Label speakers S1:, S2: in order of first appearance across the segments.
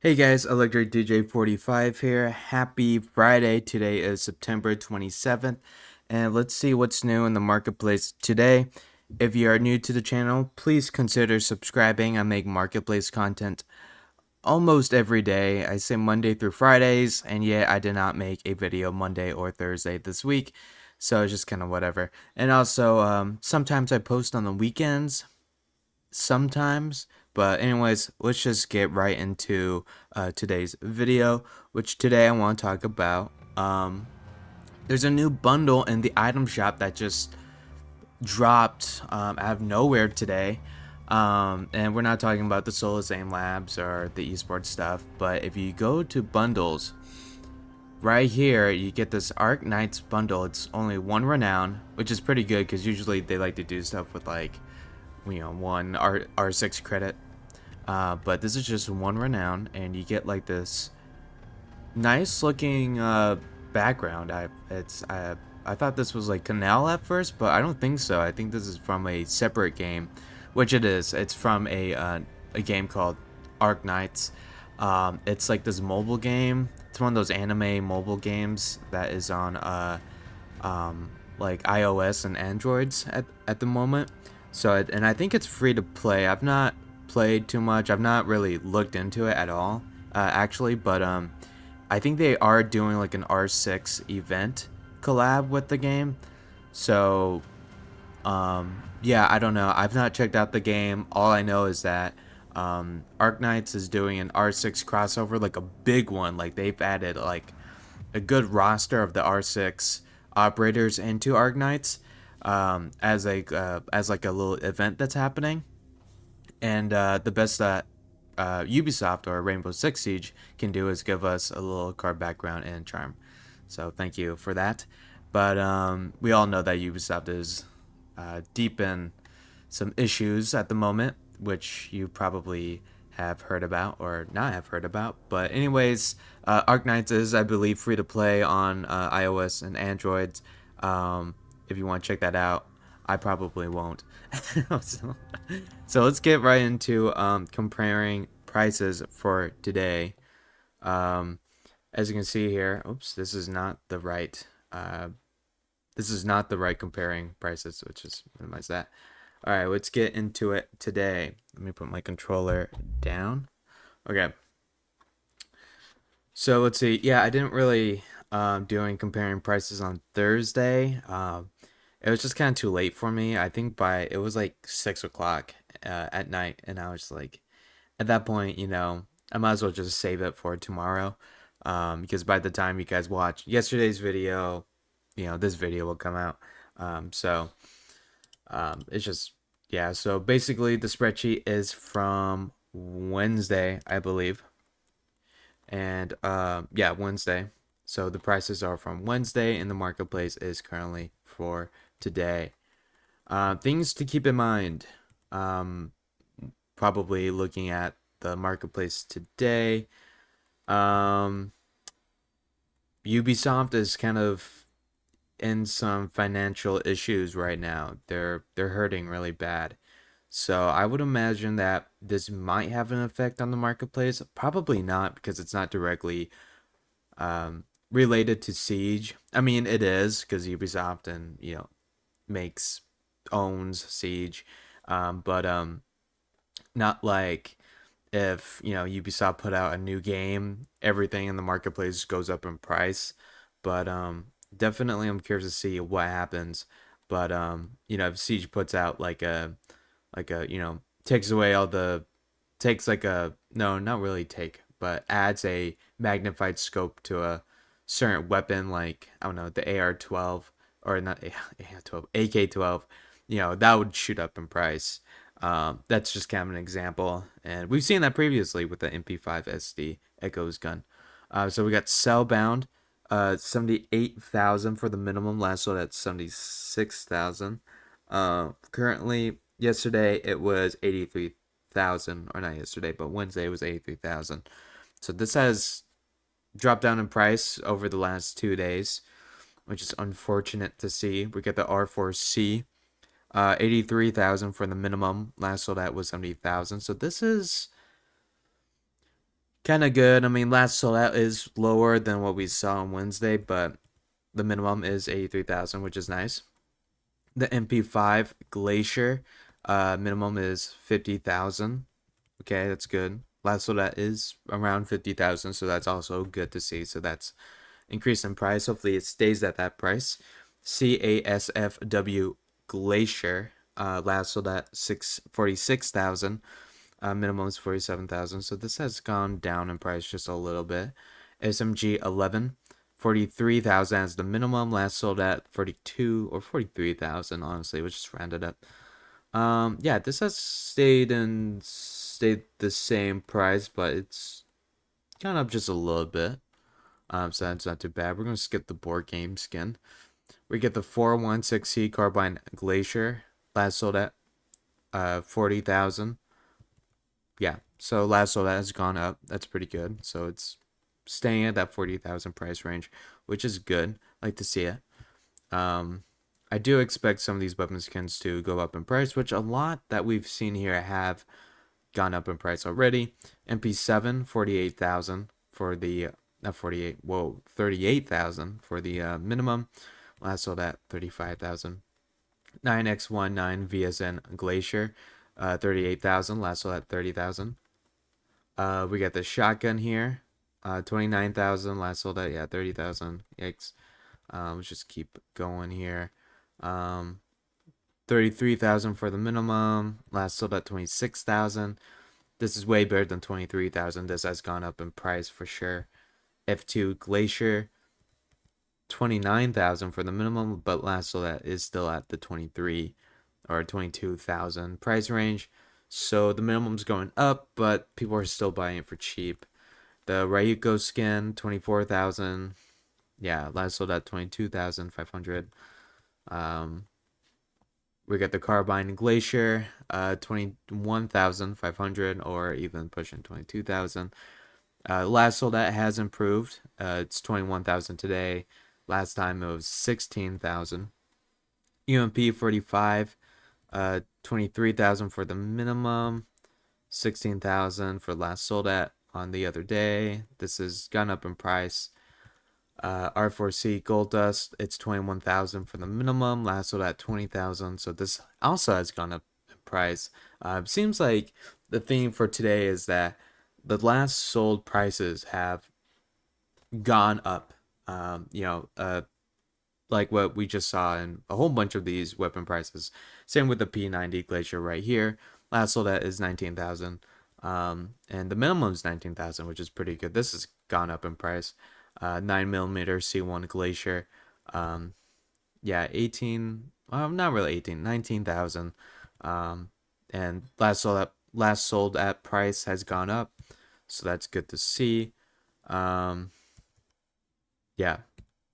S1: Hey guys, Electric DJ 45 here. Happy Friday. Today is September 27th, and let's see what's new in the marketplace today. If you are new to the channel, please consider subscribing. I make marketplace content almost every day. I say Monday through Fridays, and yet I did not make a video Monday or Thursday this week, so it's just kind of whatever. And also, sometimes I post on the weekends, sometimes. But anyways, let's just get right into today's video, which today I want to talk about. There's a new bundle in the item shop that just dropped out of nowhere today. And we're not talking about the Solis Aim Labs or the esports stuff, but if you go to bundles, right here you get this Arc Knights bundle. It's only one renown, which is pretty good because usually they like to do stuff with like, one R6 credit. But this is just one renown, and you get like this nice looking background. I thought this was like Canal at first, but I don't think so. I think this is from a separate game, which it is. It's from a game called Arc Knights. It's like this mobile game. It's one of those anime mobile games that is on like iOS and Androids at the moment. So and I think it's free to play. I've not played too much. I've not really looked into it at all, actually. But I think they are doing like an R6 event collab with the game. So yeah, I don't know. I've not checked out the game. All I know is that Arc Knights is doing an R6 crossover, like a big one. Like they've added like a good roster of the R6 operators into Arc Knights as like a little event that's happening. And the best that Ubisoft or Rainbow Six Siege can do is give us a little card background and charm. So thank you for that. But we all know that Ubisoft is deep in some issues at the moment, which you probably have heard about or not have heard about. But anyways, Arc Knights is, I believe, free to play on iOS and Androids. If you want to check that out, I probably won't. so, so let's get right into comparing prices for today. Um, as you can see here, oops, this is not the right. This is not the right comparing prices, which is minimize that. All right, let's get into it today. Let me put my controller down. Okay. So let's see. Yeah, I didn't really do any comparing prices on Thursday. It was just kind of too late for me. I think by it was like 6 o'clock at night, and I was like, at that point, I might as well just save it for tomorrow. Because by the time you guys watch yesterday's video, this video will come out. So it's just, yeah. So basically, the spreadsheet is from Wednesday, I believe, and yeah, Wednesday. So the prices are from Wednesday, and the marketplace is currently for today. Things to keep in mind. Um, Probably looking at the marketplace today. Um, Ubisoft is kind of in some financial issues right now. They're hurting really bad. So I would imagine that this might have an effect on the marketplace. Probably not because it's not directly related to Siege. I mean, it is because Ubisoft and makes owns Siege, but not like if Ubisoft put out a new game, everything in the marketplace goes up in price. But definitely I'm curious to see what happens. But if Siege puts out like a takes away all the takes like a no, not really take, but adds a magnified scope to a certain weapon, like I don't know, the AR-12, or not AR-12, AK-12, that would shoot up in price. That's just kind of an example, and we've seen that previously with the MP5 SD Echoes gun. So we got Cellbound, 78,000 for the minimum. Last sold at 76,000. Currently, yesterday it was 83,000, or not yesterday, but Wednesday it was 83,000. So this has dropped down in price over the last 2 days, which is unfortunate to see. We get the R4C, 83,000 for the minimum. Last sold at was 70,000. So this is kind of good. I mean, last sold out is lower than what we saw on Wednesday, but the minimum is 83,000, which is nice. The MP5 Glacier, minimum is 50,000. Okay, that's good. Last sold out is around 50,000, so that's also good to see. So that's increase in price. Hopefully, it stays at that price. CASFW Glacier, last sold at 646,000. Minimum is 47,000. So this has gone down in price just a little bit. SMG 11, 43,000 as the minimum. Last sold at 42 or 43,000. Honestly, which just rounded up. Yeah, this has stayed the same price, but it's gone up just a little bit. So that's not too bad. We're gonna skip the board game skin. We get the 416C Carbine Glacier. Last sold at 40,000. Yeah, so last sold at has gone up. That's pretty good. So it's staying at that 40,000 price range, which is good. Like to see it. Um, I do expect some of these weapon skins to go up in price, which a lot that we've seen here have gone up in price already. MP7, 48,000 for the not 48, whoa, 38,000 for the minimum. Last sold at 35,000. 9x19 VSN Glacier, 38,000. Last sold at 30,000. We got the shotgun here, 29,000. Last sold at, yeah, 30,000. Yikes. Let's just keep going here. 33,000 for the minimum. Last sold at 26,000. This is way better than 23,000. This has gone up in price for sure. F2 Glacier, 29,000 for the minimum, but last sold at is still at the 23 or 22,000 price range. So the minimum's going up, but people are still buying it for cheap. The Ryuko skin, 24,000. Yeah, last sold at 22,500. We got the Carbine Glacier, 21,500, or even pushing 22,000. Last sold at has improved. It's 21,000 today. Last time it was 16,000. UMP 45, 23,000 for the minimum, 16,000 for last sold at on the other day. This has gone up in price. R4C Gold Dust, it's 21,000 for the minimum. Last sold at 20,000. So this also has gone up in price. Seems like the theme for today is that the last sold prices have gone up. Like what we just saw in a whole bunch of these weapon prices. Same with the P90 Glacier right here. Last sold at is 19,000. And the minimum is 19,000, which is pretty good. This has gone up in price. 9mm C1 Glacier. Yeah, 18. Well, not really 18. 19,000. And last sold at price has gone up, so that's good to see. Yeah,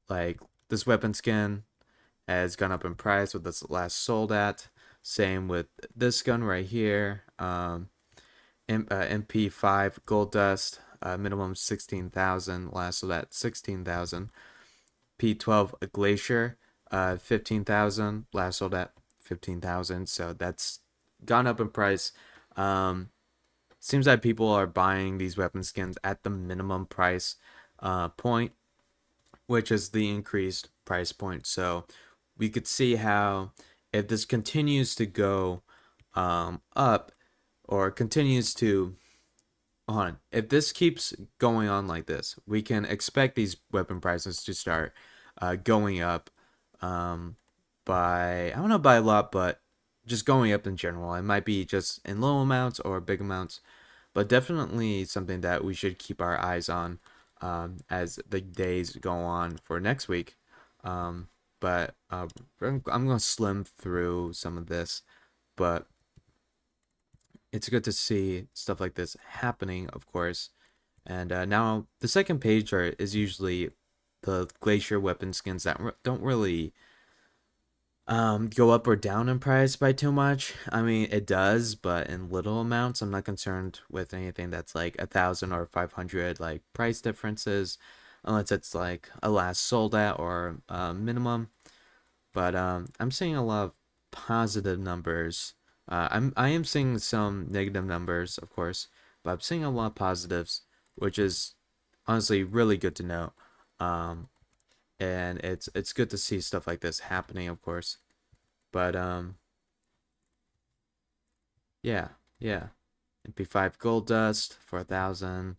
S1: like this weapon skin has gone up in price with this last sold at. Same with this gun right here. MP5 Gold Dust, minimum 16,000. Last sold at 16,000. P12 Glacier, 15,000. Last sold at 15,000. So that's gone up in price. Seems like people are buying these weapon skins at the minimum price point, which is the increased price point. So we could see how if this continues to go up or continues to on, if this keeps going on like this, we can expect these weapon prices to start going up by, I don't know by a lot, but just going up in general. It might be just in low amounts or big amounts, but definitely something that we should keep our eyes on as the days go on for next week. But I'm going to slim through some of this, but it's good to see stuff like this happening, of course. And now the second page is usually the glacier weapon skins that don't really go up or down in price by too much. I mean, it does, but in little amounts. I'm not concerned with anything that's like 1,000 or 500 like price differences, unless it's like a last sold at or minimum. But I'm seeing a lot of positive numbers. I am seeing some negative numbers, of course, but I'm seeing a lot of positives which is honestly really good to know. Um, and it's good to see stuff like this happening, of course. But yeah, yeah. MP5 Gold Dust 4,000.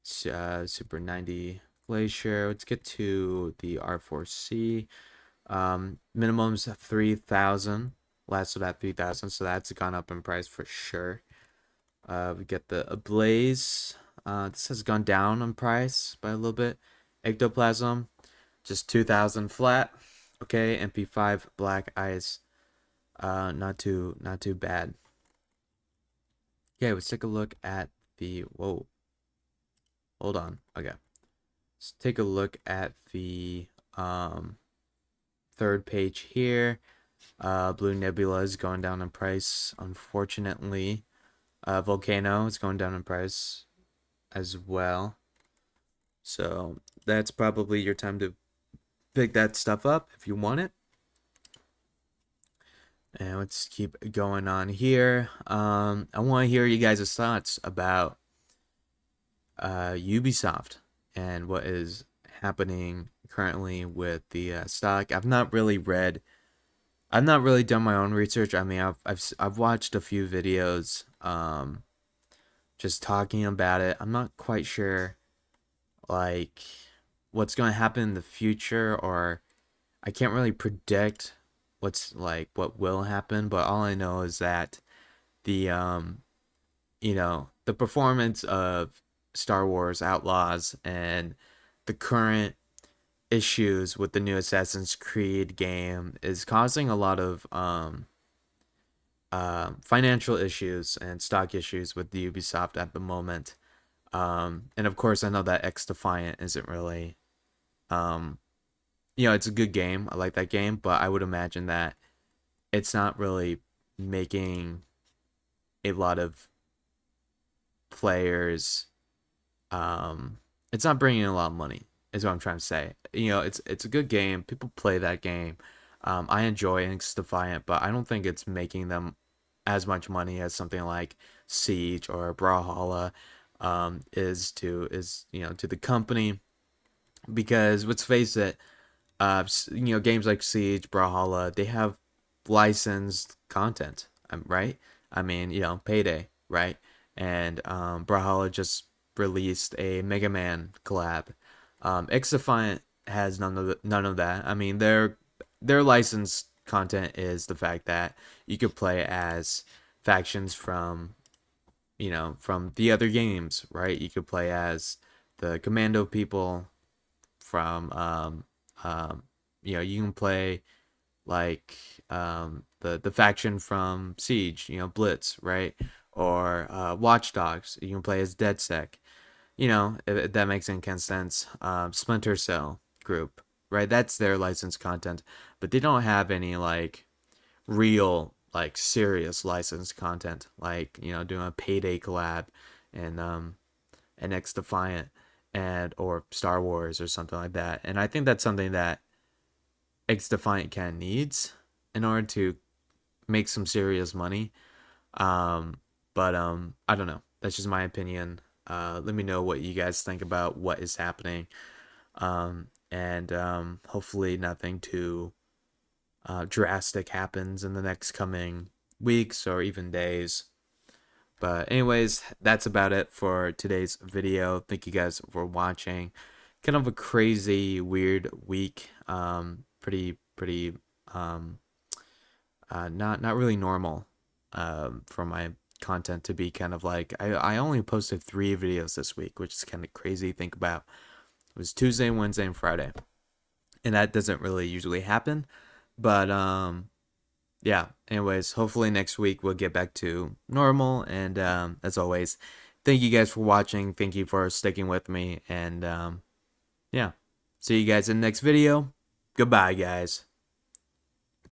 S1: Super 90 Glacier. Let's get to the R4C. Minimum's 3,000. Last of that 3,000, so that's gone up in price for sure. We get the Ablaze. This has gone down in price by a little bit. Ectoplasm, just 2,000 flat. Okay, MP5 Black Ice. Not too bad. Okay, let's take a look at the whoa. Hold on. Okay. Let's take a look at the third page here. Blue Nebula is going down in price, unfortunately. Volcano is going down in price as well. So that's probably your time to pick that stuff up if you want it. And let's keep going on here. I want to hear you guys' thoughts about Ubisoft and what is happening currently with the stock. I've not really done my own research. I mean, I've watched a few videos, just talking about it. I'm not quite sure, like, what's going to happen in the future, or I can't really predict what will happen. But all I know is that the the performance of Star Wars Outlaws and the current issues with the new Assassin's Creed game is causing a lot of financial issues and stock issues with the Ubisoft at the moment. And of course, I know that X Defiant isn't really, um, it's a good game. I like that game, but I would imagine that it's not really making a lot of players. Um, it's not bringing in a lot of money. Is what I'm trying to say. It's a good game. People play that game. I enjoy X Defiant, but I don't think it's making them as much money as something like Siege or Brawlhalla to the company. Because let's face it, games like Siege, Brawlhalla, they have licensed content, right? I mean, Payday, right? And Brawlhalla just released a Mega Man collab. Xdefiant has none of that. I mean, their licensed content is the fact that you could play as factions from the other games, right? You could play as the Commando people from you can play like the faction from Siege, Blitz, right? Or Watch Dogs. You can play as DedSec. If that makes any sense. Splinter Cell group, right? That's their licensed content, but they don't have any like real like serious licensed content, like doing a Payday collab and X Defiant and or Star Wars or something like that. And I think that's something that X Defiant can needs in order to make some serious money. But I don't know. That's just my opinion. Let me know what you guys think about what is happening. And hopefully nothing too drastic happens in the next coming weeks or even days. But anyways, that's about it for today's video. Thank you guys for watching. Kind of a crazy, weird week. Pretty not really normal for my content to be kind of like I only posted 3 videos this week, which is kind of crazy to think about. It was Tuesday, Wednesday, and Friday. And that doesn't really usually happen. But yeah, anyways, hopefully next week we'll get back to normal. And as always, thank you guys for watching. Thank you for sticking with me. And yeah, see you guys in the next video. Goodbye, guys.